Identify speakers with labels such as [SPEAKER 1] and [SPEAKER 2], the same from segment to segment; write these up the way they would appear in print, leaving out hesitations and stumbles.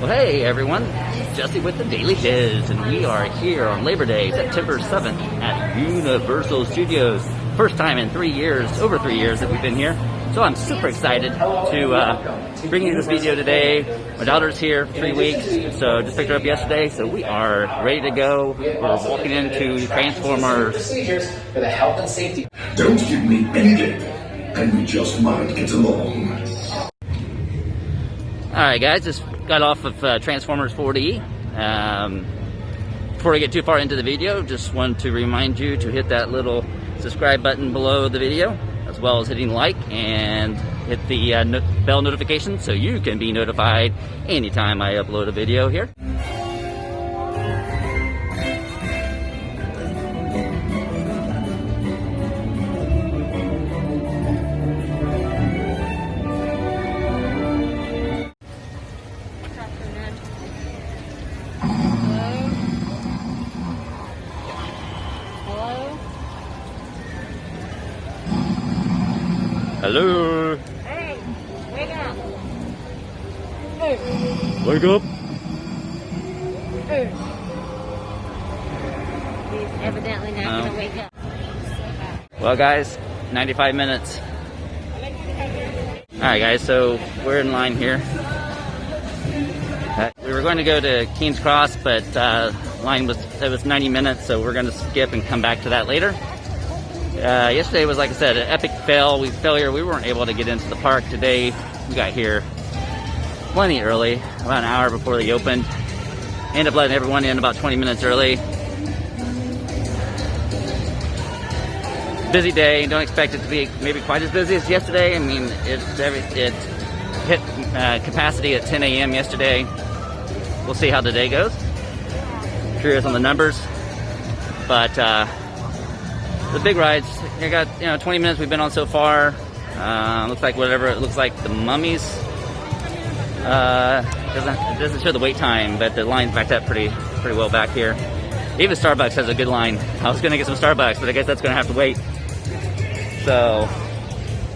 [SPEAKER 1] Well, hey everyone, Jesse with the Daily Biz, and we are here on Labor Day, September 7th at Universal Studios. First time in 3 years, over 3 years that we've been here. So I'm super excited to bring you this video today. My daughter's here for 3 weeks, so just picked her up yesterday, so we are ready to go. We're walking into Transformers.
[SPEAKER 2] Procedures for the health and safety.
[SPEAKER 3] Don't give me any lip, and we just might get along.
[SPEAKER 1] Alright guys, just got off of Transformers 4D. Before we get too far into the video, just want to remind you to hit that little subscribe button below the video, as well as hitting like and hit the bell notification so you can be notified anytime I upload a video here. Hello.
[SPEAKER 4] Hey, wake up.
[SPEAKER 1] Wake up.
[SPEAKER 4] He's evidently not going to wake up.
[SPEAKER 1] Well guys, 95 minutes. Alright guys, so we're in line here. We were going to go to King's Cross, but line was 90 minutes, so we're going to skip and come back to that later. Yesterday was, like I said, an epic failure. We weren't able to get into the park. Today, we got here plenty early, about an hour before they opened. Ended up letting everyone in about 20 minutes early. Busy day. Don't expect it to be maybe quite as busy as yesterday. I mean, it hit capacity at 10 a.m. yesterday. We'll see how the day goes. Curious on the numbers, but the big rides, I got 20 minutes we've been on so far. Looks like whatever it looks like the Mummies. It doesn't show the wait time, but the line's backed up pretty well back here. Even Starbucks has a good line. I was gonna get some Starbucks, but I guess that's gonna have to wait. So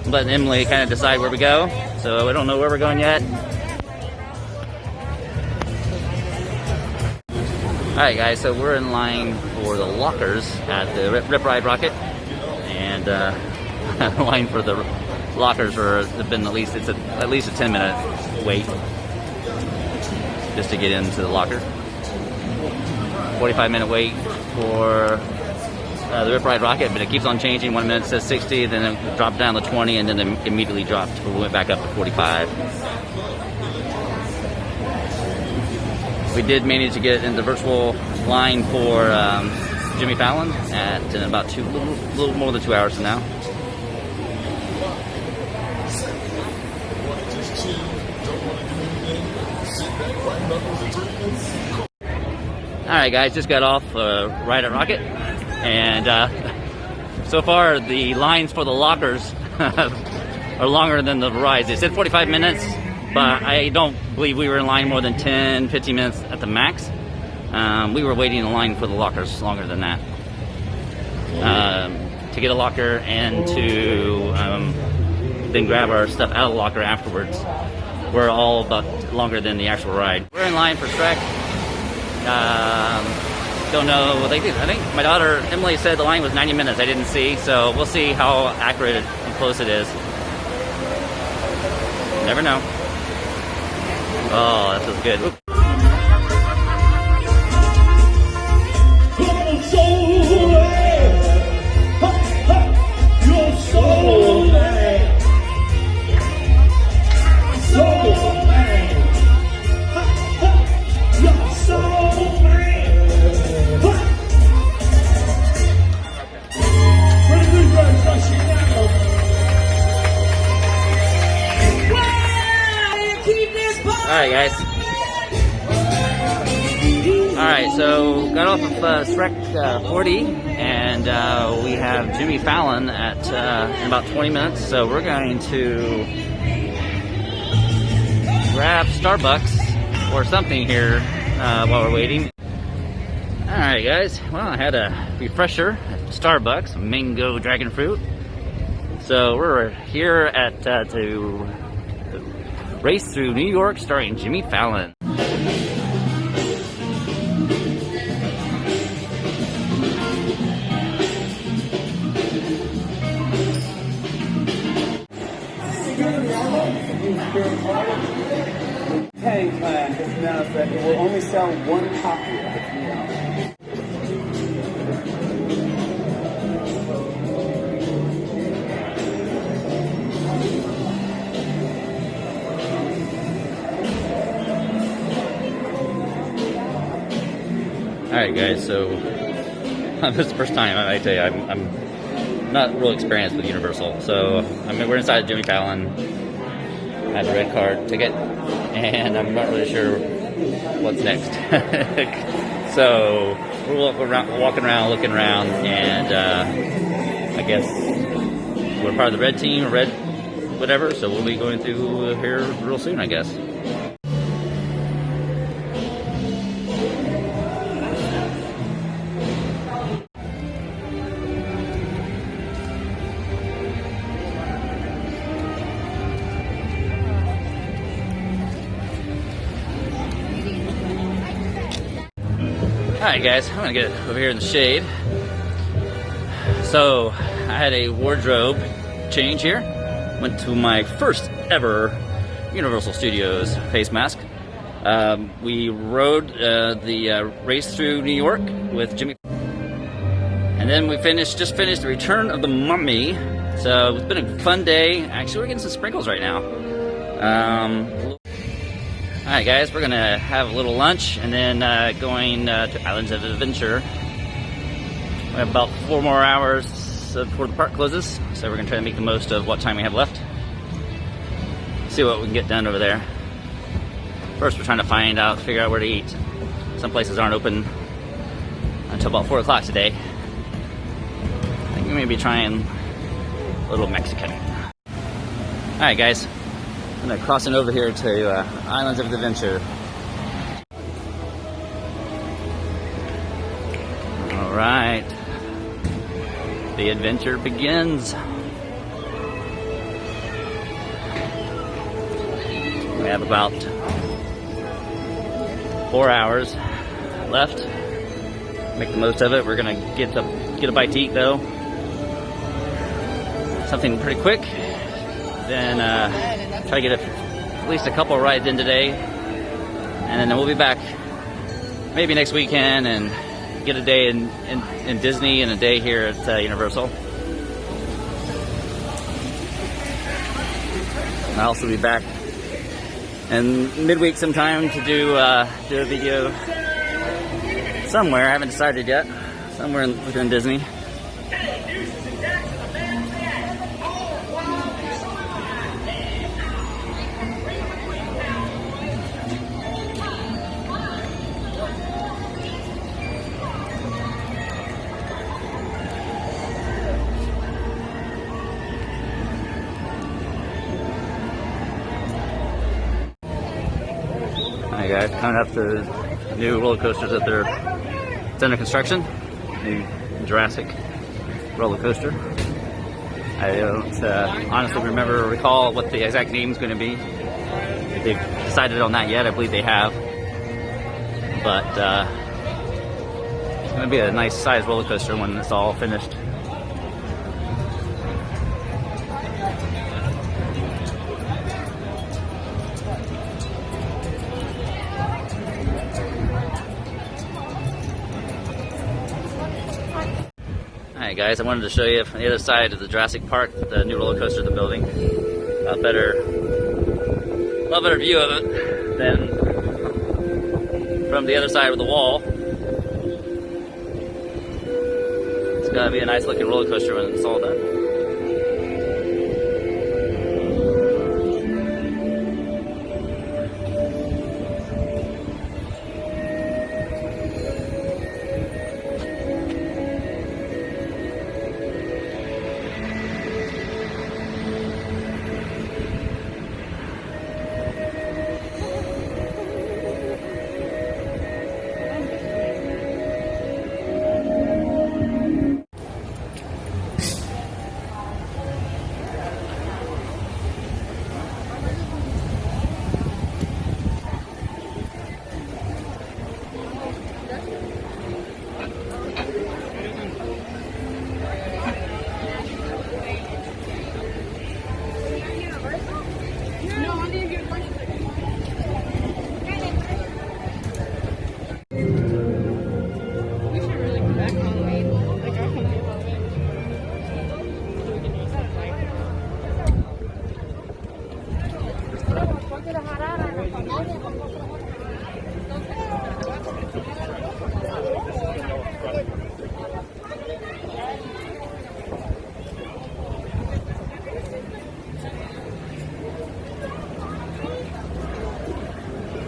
[SPEAKER 1] I'm letting Emily kind of decide where we go. So I don't know where we're going yet. Alright guys, so we're in line for the lockers at the Rip Ride Rocket, and the line for the lockers have been at least a 10-minute wait just to get into the locker. 45-minute wait for the Rip Ride Rocket, but it keeps on changing. 1 minute says 60, then it dropped down to 20, and then it immediately dropped. We went back up to 45. We did manage to get in the virtual line for Jimmy Fallon at about a little more than 2 hours from now. Alright guys, just got off Ride at Rocket, and so far the lines for the lockers are longer than the rides. They said 45 minutes. But I don't believe we were in line more than 10-15 minutes at the max. We were waiting in line for the lockers longer than that. To get a locker and to then grab our stuff out of the locker afterwards. We're all about longer than the actual ride. We're in line for Shrek. Don't know what they do. I think my daughter Emily said the line was 90 minutes. I didn't see, so we'll see how accurate and close it is. Never know. Oh, that feels good. Oop. Alright guys. Alright, so got off of Shrek 4D, and we have Jimmy Fallon at in about 20 minutes, so we're going to grab Starbucks or something here while we're waiting. Alright guys, well I had a refresher at Starbucks, mango dragon fruit. So we're here at to race through New York starring Jimmy Fallon.
[SPEAKER 5] Penny plan just announced that it will only sell one copy of its new album.
[SPEAKER 1] Alright guys, so this is the first time, I tell you, I'm not real experienced with Universal. So, I mean, we're inside Jimmy Fallon. I have a red card ticket, and I'm not really sure what's next. So, we're walking around, looking around, and I guess we're part of the red team, or red whatever, so we'll be going through here real soon, I guess. Alright guys, I'm gonna get over here in the shade. So, I had a wardrobe change here. Went to my first ever Universal Studios face mask. We rode the race through New York with Jimmy. And then we just finished the Return of the Mummy. So, it's been a fun day. Actually, we're getting some sprinkles right now. Alright guys, we're gonna have a little lunch and then going to Islands of Adventure. We have about 4 more hours before the park closes, so we're gonna try to make the most of what time we have left. See what we can get done over there. First we're trying to figure out where to eat. Some places aren't open until about 4 o'clock today. I think we may be trying a little Mexican. Alright guys. I'm gonna crossing over here to Islands of Adventure. All right, the adventure begins. We have about 4 hours left. Make the most of it. We're gonna get a bite to eat though. Something pretty quick. Then try to get at least a couple rides in today, and then we'll be back maybe next weekend and get a day in Disney and a day here at Universal. I'll also be back in midweek sometime to do a video somewhere. I haven't decided yet. Somewhere within Disney. Hi guys, coming up to new roller coasters that it's under construction. New Jurassic roller coaster. I don't honestly recall what the exact name is going to be. If they've decided on that yet, I believe they have. But it's going to be a nice sized roller coaster when it's all finished. Alright guys, I wanted to show you from the other side of the Jurassic Park, the new roller coaster they're building. A lot better view of it than from the other side of the wall. It's gonna be a nice looking roller coaster when it's all done.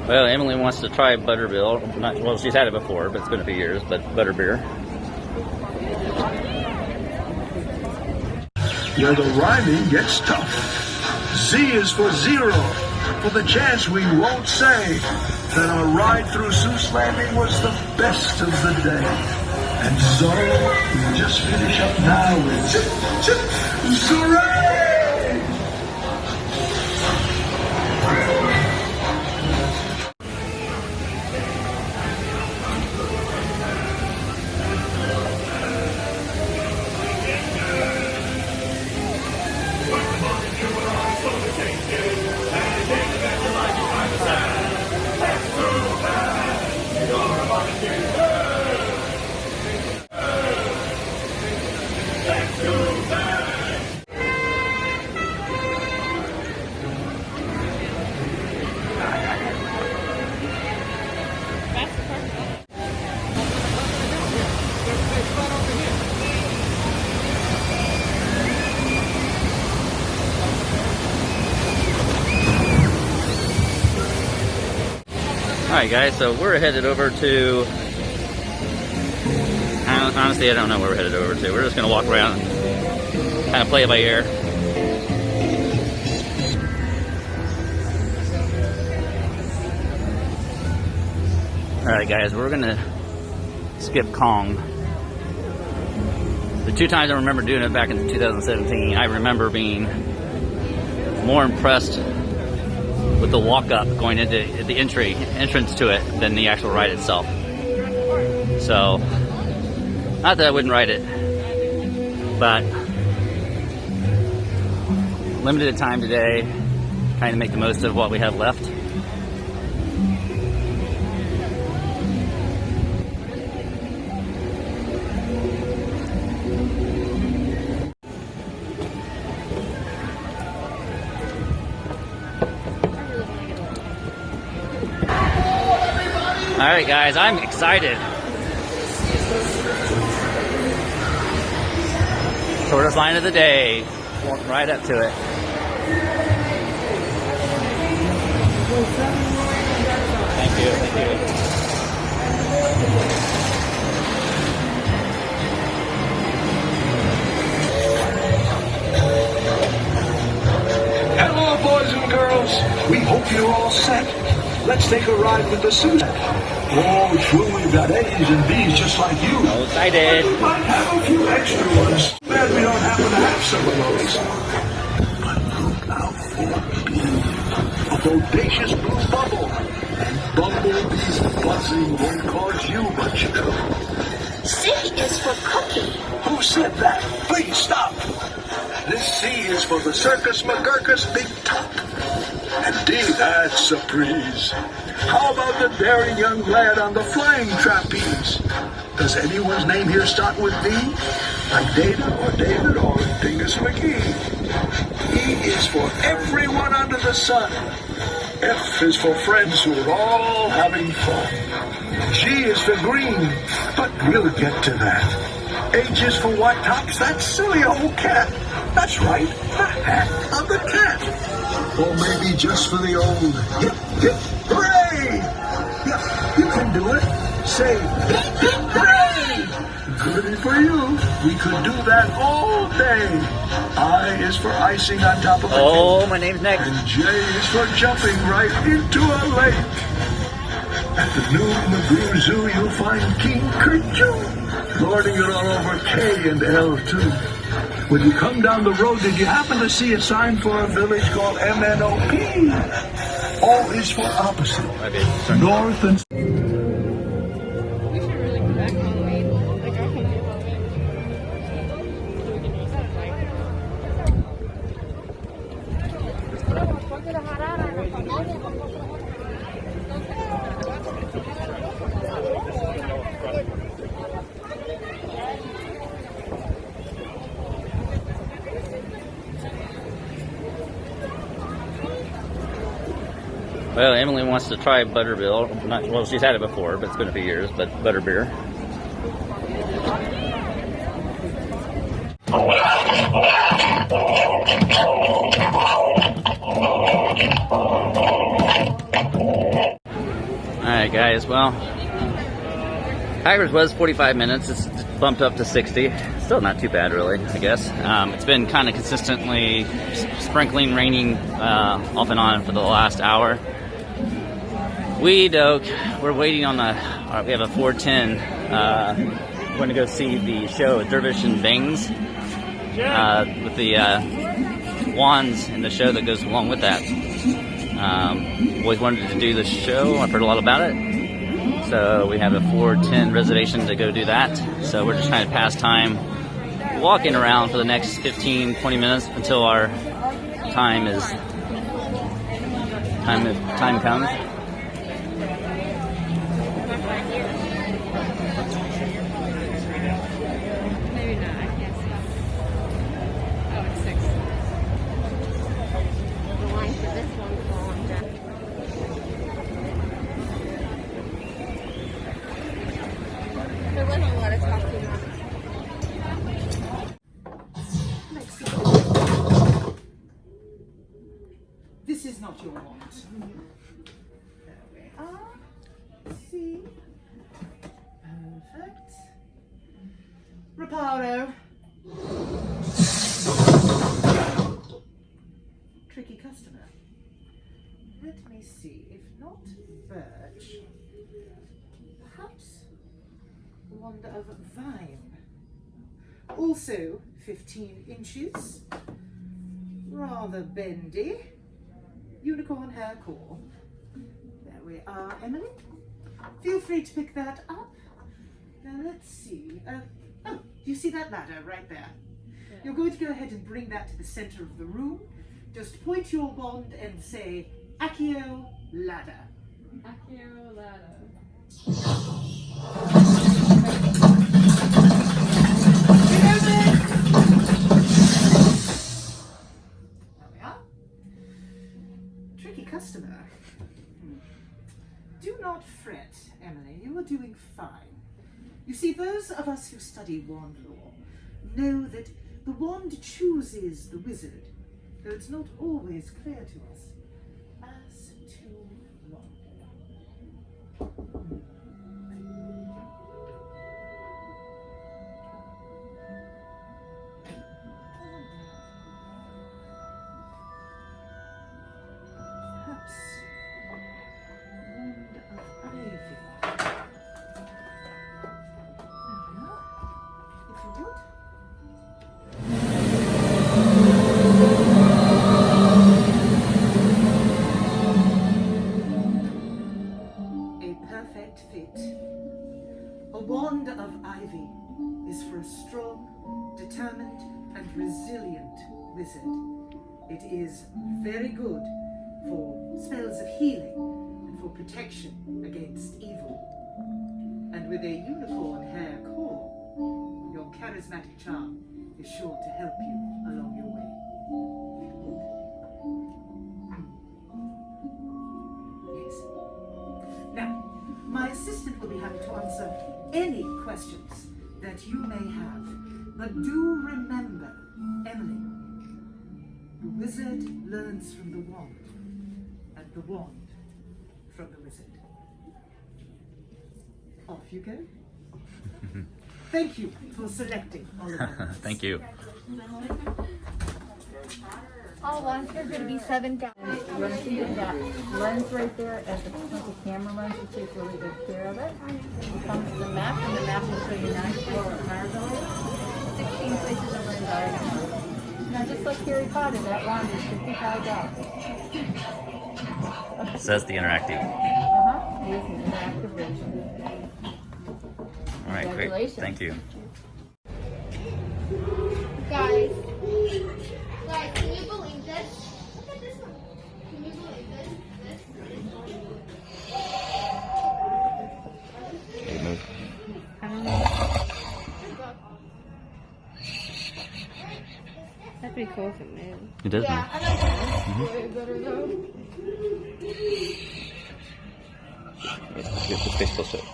[SPEAKER 1] Well, Emily wants to try Butterbill. Well, she's had it before, but it's been a few years. But Butterbeer.
[SPEAKER 3] Where the rhyming gets tough. Z is for zero, for the chance we won't say that our ride through Zeus Landing was the best of the day. And so, we just finish up now with zip, zip, hooray!
[SPEAKER 1] Alright guys, so we're headed over to, honestly I don't know where we're headed over to. We're just going to walk around and kind of play it by ear. Alright guys, we're going to skip Kong. The two times I remember doing it back in 2017, I remember being more impressed with the walk-up going into the entrance to it than the actual ride itself. So, not that I wouldn't ride it, but limited time today, trying to make the most of what we have left. Alright guys, I'm excited. Shortest line of the day. Walk right up to it. Thank you, thank you.
[SPEAKER 3] Hello, boys and girls. We hope you're all set. Let's take a ride with the suit. Oh, sure, we've got A's and B's just like you.
[SPEAKER 1] So excited.
[SPEAKER 3] We might have a few extra ones. Bad we don't happen to have some of those. But look out for B. A bodacious blue bubble. And bumblebees buzzing won't cause you much trouble.
[SPEAKER 6] C is for cookie.
[SPEAKER 3] Who said that? Please stop. This C is for the Circus McGurkus Big Top. And D, that's a breeze. How about the daring young lad on the flying trapeze? Does anyone's name here start with D? Like Dana or David or Dingus McGee? E is for everyone under the sun. F is for friends who are all having fun. G is for green, but we'll get to that. H is for white tops, that silly old cat. That's right, the hat of the cat. Or maybe just for the old hip, hip, hooray! Yeah, you can do it. Say hip, hip, hooray! Goody for you. We could do that all day. I is for icing on top of a cake.
[SPEAKER 1] My name's next.
[SPEAKER 3] And J is for jumping right into a lake. At the new Magoo Zoo, you'll find King Kerchoo, lording it all over K and L too. When you come down the road, did you happen to see a sign for a village called MNOP? O is for opposite. North and...
[SPEAKER 4] We should really go back all the way. Like, our home.
[SPEAKER 1] Well, Emily wants to try butterbeer. Well, she's had it before, but it's been a few years. But butterbeer. Alright guys, well, Hagrid's was 45 minutes, it's bumped up to 60, still not too bad really, I guess. It's been kind of consistently sprinkling, raining off and on for the last hour. We're waiting on we have a 4:10, we're going to go see the show Dervish and Bangs, with the wands and the show that goes along with that. Always wanted to do the show. I've heard a lot about it. So we have a 4:10 reservation to go do that. So we're just trying to pass time walking around for the next 15-20 minutes until our time comes.
[SPEAKER 4] Maybe not. I can't see. Oh, it's 6. The line for this one is long, Jeff. There wasn't a lot of talking on it.
[SPEAKER 6] This is not your want. There we are. See? Perfect. Reparo. Tricky customer. Let me see. If not birch, perhaps wand of vine. Also 15 inches. Rather bendy. Unicorn hair core. There we are, Emily. Feel free to pick that up. Now let's see. Oh, you see that ladder right there? Yeah. You're going to go ahead and bring that to the center of the room. Just point your wand and say, Accio ladder.
[SPEAKER 4] Accio ladder.
[SPEAKER 6] Tricky customer. Do not fret, Emily. You are doing fine. You see, those of us who study wand lore know that the wand chooses the wizard, though it's not always clear to us as to why. Perhaps wand of ivy. There we are. If you would. A perfect fit. A wand of ivy is for a strong, determined, and resilient wizard. It is very good for spells of healing and for protection against evil. And with a unicorn hair core, your charismatic charm is sure to help you along your way. Yes. Now, my assistant will be happy to answer any questions that you may have. But do remember, Emily, the wizard learns from the wand, and the wand from the wizard. Off you go. Thank you for selecting all of us.
[SPEAKER 1] Thank you.
[SPEAKER 7] All ones are going to be $7. You want to see that lens right there as the camera lens, you take really good care of it. You come to the map, and the map will show you 9 floor of Margot, 16 places over in Diagon. Now, just like Harry Potter, that wand is $55.
[SPEAKER 1] It says the interactive.
[SPEAKER 7] It is an interactive version.
[SPEAKER 1] All right, great.
[SPEAKER 7] Congratulations.
[SPEAKER 1] Thank you.
[SPEAKER 8] Guys, can you believe this? Look at this one. Can you believe this?
[SPEAKER 4] I don't know. That'd be closing, man.
[SPEAKER 1] It does.
[SPEAKER 8] Yeah,
[SPEAKER 1] Man.
[SPEAKER 8] I like
[SPEAKER 4] Way better though.
[SPEAKER 1] Get the space close to it.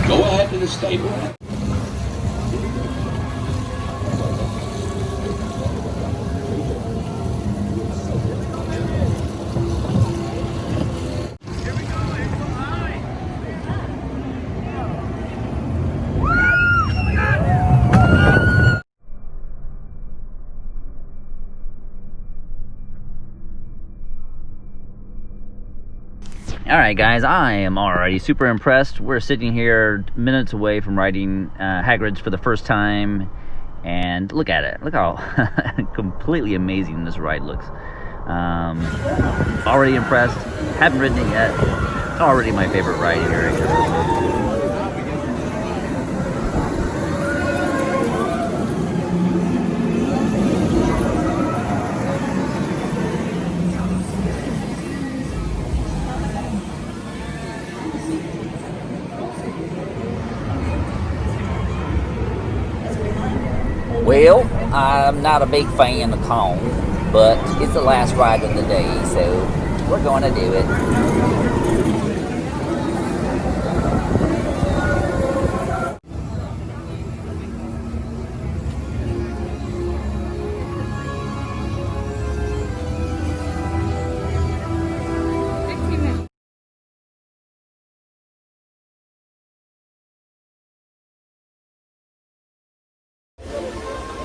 [SPEAKER 3] Go ahead to the stable.
[SPEAKER 1] All right, guys, I am already super impressed. We're sitting here minutes away from riding Hagrid's for the first time, and look at it. Look how completely amazing this ride looks. Already impressed. Haven't ridden it yet. Already my favorite ride here. Well, I'm not a big fan of Kong, but it's the last ride of the day, so we're going to do it.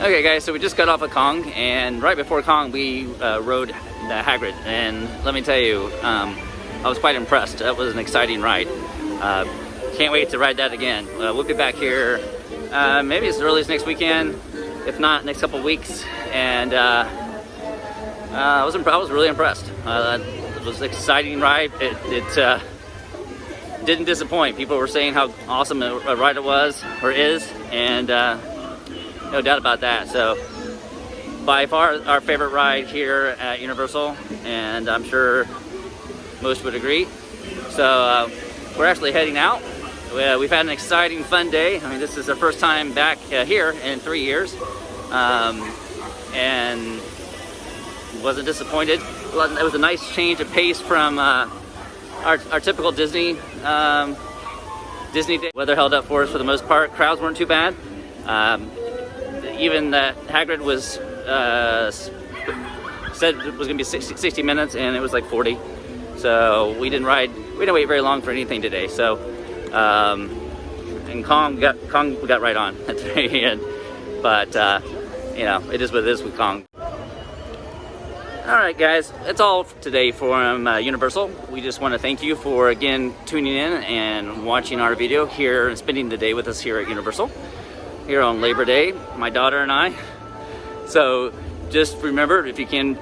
[SPEAKER 1] Okay guys, so we just got off of Kong, and right before Kong we rode the Hagrid, and let me tell you, I was quite impressed. That was an exciting ride. Can't wait to ride that again. We'll be back here maybe as early as next weekend, if not next couple weeks, and I was really impressed. It was an exciting ride. It didn't disappoint. People were saying how awesome a ride it was, or is, and no doubt about that. So by far our favorite ride here at Universal, and I'm sure most would agree. So we're actually heading out. We've had an exciting, fun day. I mean, this is our first time back here in 3 years, and wasn't disappointed. It was a nice change of pace from our typical Disney day. Weather held up for us for the most part. Crowds weren't too bad. Even Hagrid was said it was gonna be 60 minutes, and it was like 40. So we didn't wait very long for anything today. So and Kong we got right on at the very end. But you know, it is what it is with Kong. All right, guys, that's all today from Universal. We just want to thank you for again tuning in and watching our video here and spending the day with us here at Universal. Here on Labor Day, my daughter and I. So just remember, if you can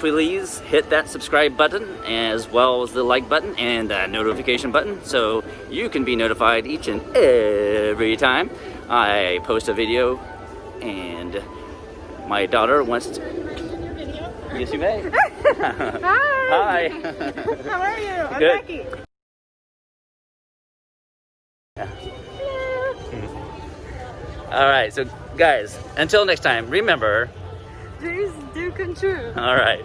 [SPEAKER 1] please hit that subscribe button as well as the like button and the notification button, so you can be notified each and every time I post a video. And my daughter wants to... Yes, you may.
[SPEAKER 4] Hi.
[SPEAKER 1] Hi.
[SPEAKER 4] How are you? I'm
[SPEAKER 1] Good.
[SPEAKER 4] Becky.
[SPEAKER 1] All right, so guys, until next time, remember,
[SPEAKER 4] Dreams do come true.
[SPEAKER 1] all right.